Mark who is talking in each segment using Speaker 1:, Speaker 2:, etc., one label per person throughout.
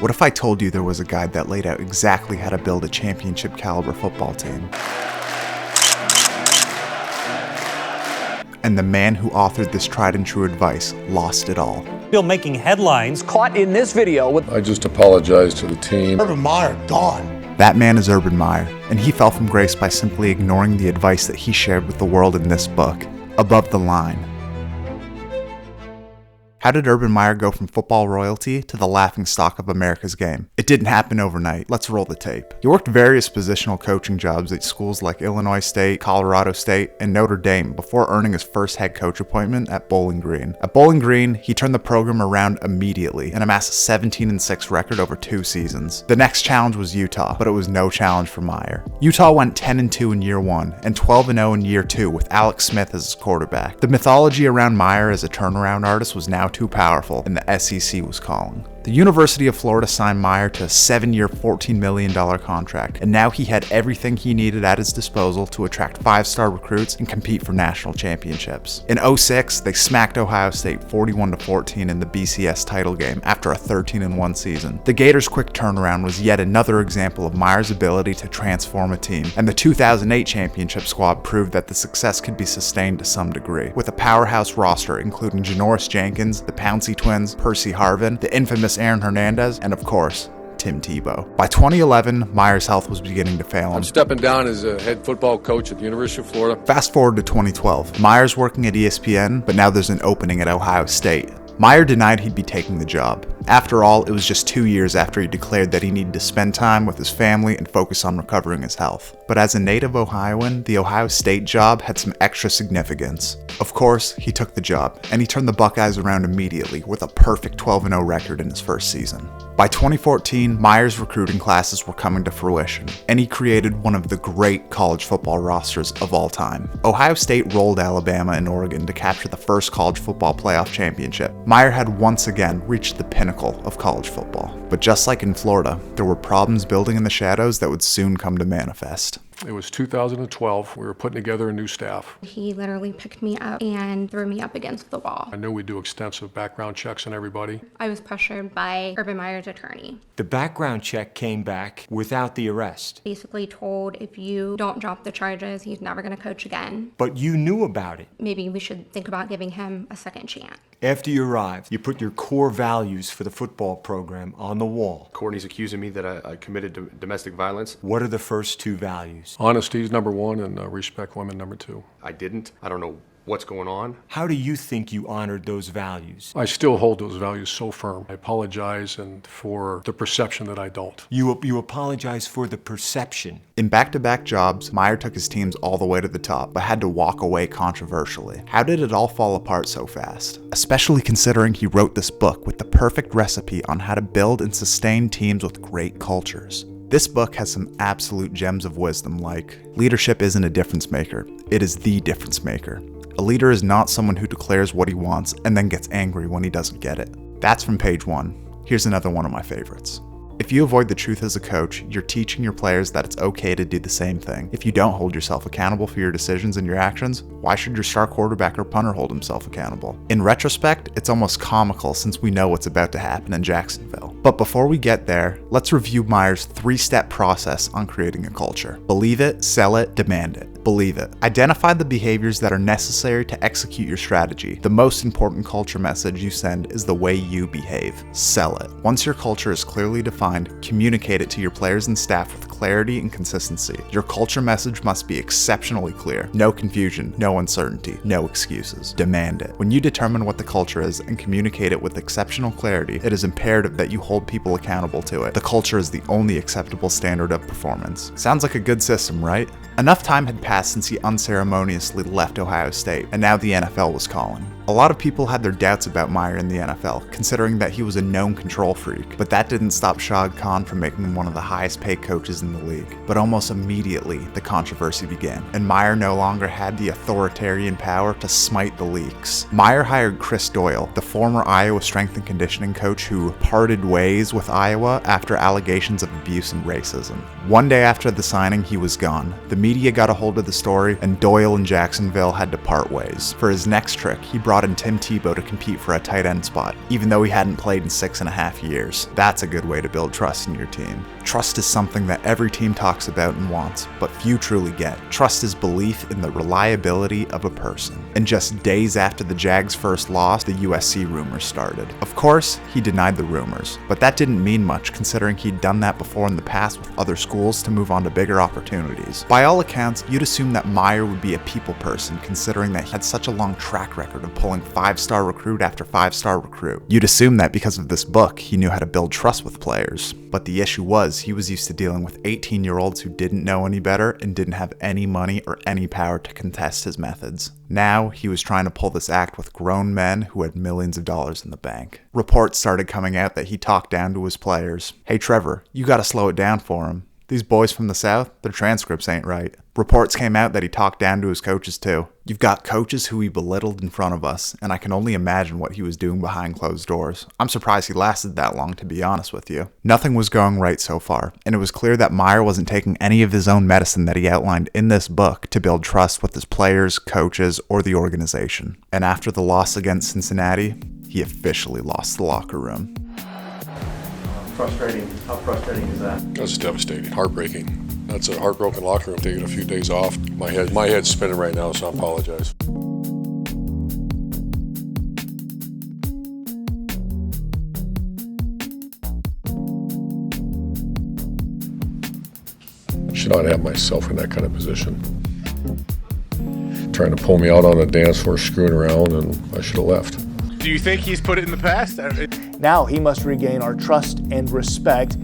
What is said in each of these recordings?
Speaker 1: What if I told you there was a guide that laid out exactly how to build a championship caliber football team? And the man who authored this tried and true advice lost it all.
Speaker 2: Still making headlines.
Speaker 3: Caught in this video with...
Speaker 4: I just apologize to the team.
Speaker 5: Urban Meyer, gone.
Speaker 1: That man is Urban Meyer, and he fell from grace by simply ignoring the advice that he shared with the world in this book, Above the Line. How did Urban Meyer go from football royalty to the laughingstock of America's game? It didn't happen overnight. Let's roll the tape. He worked various positional coaching jobs at schools like Illinois State, Colorado State, and Notre Dame before earning his first head coach appointment at Bowling Green. At Bowling Green, he turned the program around immediately and amassed a 17-6 record over 2 seasons. The next challenge was Utah, but it was no challenge for Meyer. Utah went 10-2 in year 1 and 12-0 in year 2 with Alex Smith as his quarterback. The mythology around Meyer as a turnaround artist was now too powerful, and the SEC was calling. The University of Florida signed Meyer to a 7-year, $14 million contract, and now he had everything he needed at his disposal to attract 5-star recruits and compete for national championships. In 2006, they smacked Ohio State 41-14 in the BCS title game after a 13-1 season. The Gators' quick turnaround was yet another example of Meyer's ability to transform a team, and the 2008 championship squad proved that the success could be sustained to some degree. With a powerhouse roster including Janoris Jenkins, the Pouncey twins, Percy Harvin, the infamous Aaron Hernandez, and of course, Tim Tebow. By 2011, Meyer's health was beginning to fail him.
Speaker 4: I'm stepping down as a head football coach at the University of Florida.
Speaker 1: Fast forward to 2012. Meyer's working at ESPN, but now there's an opening at Ohio State. Meyer denied he'd be taking the job. After all, it was just 2 years after he declared that he needed to spend time with his family and focus on recovering his health. But as a native Ohioan, the Ohio State job had some extra significance. Of course, he took the job, and he turned the Buckeyes around immediately with a perfect 12-0 record in his first season. By 2014, Meyer's recruiting classes were coming to fruition, and he created one of the great college football rosters of all time. Ohio State rolled Alabama and Oregon to capture the first college football playoff championship. Meyer had once again reached the pinnacle of college football. But just like in Florida, there were problems building in the shadows that would soon come to manifest.
Speaker 4: It was 2012. We were putting together a new staff.
Speaker 6: He literally picked me up and threw me up against the wall.
Speaker 4: I knew we'd do extensive background checks on everybody.
Speaker 6: I was pressured by Urban Meyer's attorney.
Speaker 2: The background check came back without the arrest.
Speaker 6: Basically told if you don't drop the charges, he's never going to coach again.
Speaker 2: But you knew about it.
Speaker 6: Maybe we should think about giving him a second chance.
Speaker 2: After you arrived, you put your core values for the football program on the wall.
Speaker 7: Courtney's accusing me that I committed domestic violence.
Speaker 2: What are the first 2 values?
Speaker 4: Honesty is number 1 and respect women number 2.
Speaker 7: I didn't. I don't know what's going on.
Speaker 2: How do you think you honored those values?
Speaker 4: I still hold those values so firm. I apologize and for the perception that I don't.
Speaker 2: You apologize for the perception.
Speaker 1: In back-to-back jobs, Meyer took his teams all the way to the top, but had to walk away controversially. How did it all fall apart so fast? Especially considering he wrote this book with the perfect recipe on how to build and sustain teams with great cultures. This book has some absolute gems of wisdom like, leadership isn't a difference maker, it is the difference maker. A leader is not someone who declares what he wants and then gets angry when he doesn't get it. That's from page 1. Here's another one of my favorites. If you avoid the truth as a coach, you're teaching your players that it's okay to do the same thing. If you don't hold yourself accountable for your decisions and your actions, why should your star quarterback or punter hold himself accountable? In retrospect, it's almost comical since we know what's about to happen in Jacksonville. But before we get there, let's review Meyer's 3-step process on creating a culture. Believe it, sell it, demand it. Believe it. Identify the behaviors that are necessary to execute your strategy. The most important culture message you send is the way you behave. Sell it. Once your culture is clearly defined, communicate it to your players and staff with clarity and consistency. Your culture message must be exceptionally clear. No confusion, no uncertainty, no excuses. Demand it. When you determine what the culture is and communicate it with exceptional clarity, it is imperative that you hold people accountable to it. The culture is the only acceptable standard of performance. Sounds like a good system, right? Enough time had passed since he unceremoniously left Ohio State, and now the NFL was calling. A lot of people had their doubts about Meyer in the NFL, considering that he was a known control freak, but that didn't stop Shad Khan from making him one of the highest paid coaches in the league. But almost immediately, the controversy began, and Meyer no longer had the authoritarian power to smite the leaks. Meyer hired Chris Doyle, the former Iowa strength and conditioning coach who parted ways with Iowa after allegations of abuse and racism. One day after the signing, he was gone. The media got a hold of the story, and Doyle and Jacksonville had to part ways. For his next trick, he brought brought in Tim Tebow to compete for a tight end spot, even though he hadn't played in 6.5 years. That's a good way to build trust in your team. Trust is something that every team talks about and wants, but few truly get. Trust is belief in the reliability of a person. And just days after the Jags' first loss, the USC rumors started. Of course, he denied the rumors, but that didn't mean much considering he'd done that before in the past with other schools to move on to bigger opportunities. By all accounts, you'd assume that Meyer would be a people person considering that he had such a long track record of pulling 5-star recruit after 5-star recruit. You'd assume that because of this book, he knew how to build trust with players. But the issue was, he was used to dealing with 18-year-olds who didn't know any better and didn't have any money or any power to contest his methods. Now, he was trying to pull this act with grown men who had millions of dollars in the bank. Reports started coming out that he talked down to his players. "Hey Trevor, you gotta slow it down for him. These boys from the South, their transcripts ain't right." Reports came out that he talked down to his coaches too. You've got coaches who he belittled in front of us, and I can only imagine what he was doing behind closed doors. I'm surprised he lasted that long, to be honest with you. Nothing was going right so far, and it was clear that Meyer wasn't taking any of his own medicine that he outlined in this book to build trust with his players, coaches, or the organization. And after the loss against Cincinnati, he officially lost the locker room.
Speaker 3: Frustrating. How frustrating is that?
Speaker 4: That's devastating, heartbreaking. That's a heartbroken locker room, taking a few days off. My head's spinning right now, so I apologize. I should not have myself in that kind of position. Trying to pull me out on the dance floor, screwing around, and I should have left.
Speaker 5: Do you think he's put it in the past?
Speaker 3: Now he must regain our trust and respect.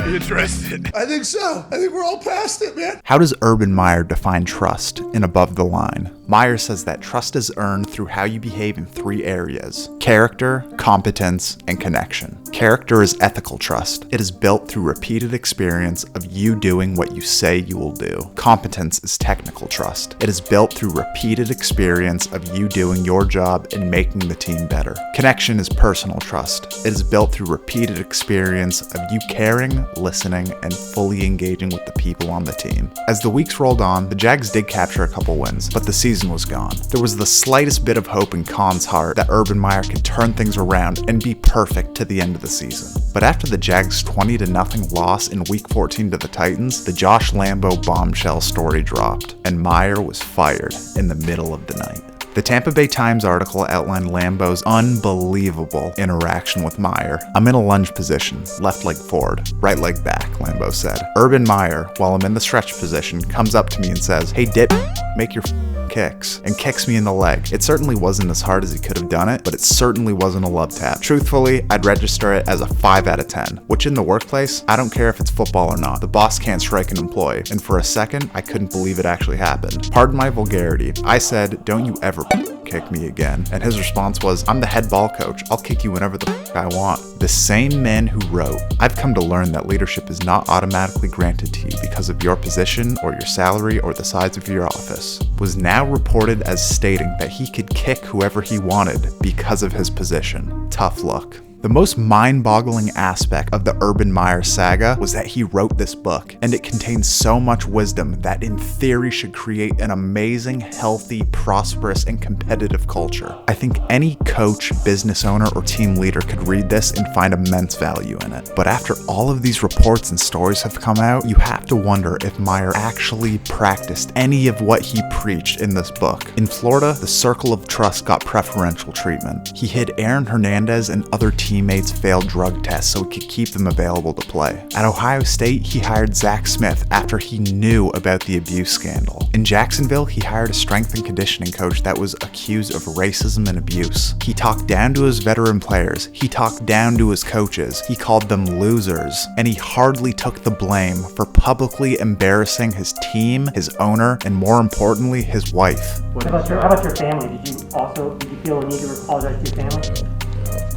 Speaker 5: Interested.
Speaker 8: I think so. I think we're all past it, man.
Speaker 1: How does Urban Meyer define trust in Above the Line? Meyer says that trust is earned through how you behave in 3 areas: character, competence, and connection. Character is ethical trust. It is built through repeated experience of you doing what you say you will do. Competence is technical trust. It is built through repeated experience of you doing your job and making the team better. Connection is personal trust. It is built through repeated experience of you caring, listening, and fully engaging with the people on the team. As the weeks rolled on, the Jags did capture a couple wins, but the season was gone. There was the slightest bit of hope in Khan's heart that Urban Meyer could turn things around and be perfect to the end of the season. But after the Jags' 20-0 loss in Week 14 to the Titans, the Josh Lambo bombshell story dropped, and Meyer was fired in the middle of the night. The Tampa Bay Times article outlined Lambo's unbelievable interaction with Meyer. "I'm in a lunge position, left leg forward, right leg back," Lambo said. Urban Meyer, while I'm in the stretch position, comes up to me and says, "Hey dip, make your kicks," and kicks me in the leg. It certainly wasn't as hard as he could have done it, but it certainly wasn't a love tap. Truthfully, I'd register it as a 5 out of 10, which in the workplace, I don't care if it's football or not. The boss can't strike an employee, and for a second, I couldn't believe it actually happened. Pardon my vulgarity. I said, "Don't you ever kick me again," and his response was, "I'm the head ball coach. I'll kick you whenever the I want." The same man who wrote, "I've come to learn that leadership is not automatically granted to you because of your position or your salary or the size of your office," was now reported as stating that he could kick whoever he wanted because of his position. Tough luck. The most mind-boggling aspect of the Urban Meyer saga was that he wrote this book, and it contains so much wisdom that in theory should create an amazing, healthy, prosperous, and competitive culture. I think any coach, business owner, or team leader could read this and find immense value in it. But after all of these reports and stories have come out, you have to wonder if Meyer actually practiced any of what he preached in this book. In Florida, the circle of trust got preferential treatment. He hid Aaron Hernandez and other teammates failed drug tests so he could keep them available to play. At Ohio State, he hired Zach Smith after he knew about the abuse scandal. In Jacksonville, he hired a strength and conditioning coach that was accused of racism and abuse. He talked down to his veteran players. He talked down to his coaches. He called them losers. And he hardly took the blame for publicly embarrassing his team, his owner, and more importantly, his wife.
Speaker 9: How about your family? Did you feel a need to apologize to your family?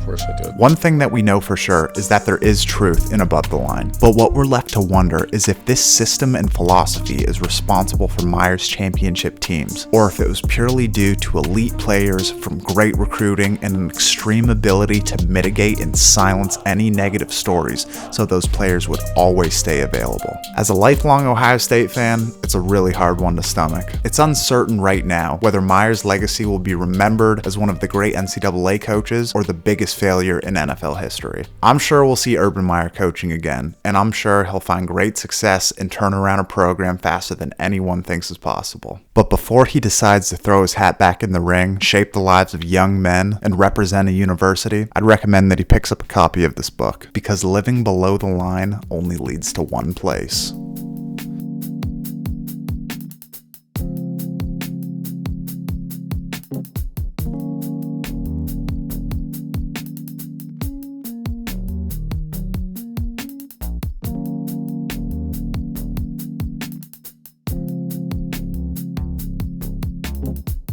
Speaker 4: course I did.
Speaker 1: One thing that we know for sure is that there is truth in Above the Line, but what we're left to wonder is if this system and philosophy is responsible for Meyers' championship teams, or if it was purely due to elite players from great recruiting and an extreme ability to mitigate and silence any negative stories so those players would always stay available. As a lifelong Ohio State fan, it's a really hard one to stomach. It's uncertain right now whether Meyers' legacy will be remembered as one of the great NCAA coaches or the biggest failure in NFL history. I'm sure we'll see Urban Meyer coaching again, and I'm sure he'll find great success and turn around a program faster than anyone thinks is possible. But before he decides to throw his hat back in the ring, shape the lives of young men, and represent a university, I'd recommend that he picks up a copy of this book, because living below the line only leads to one place.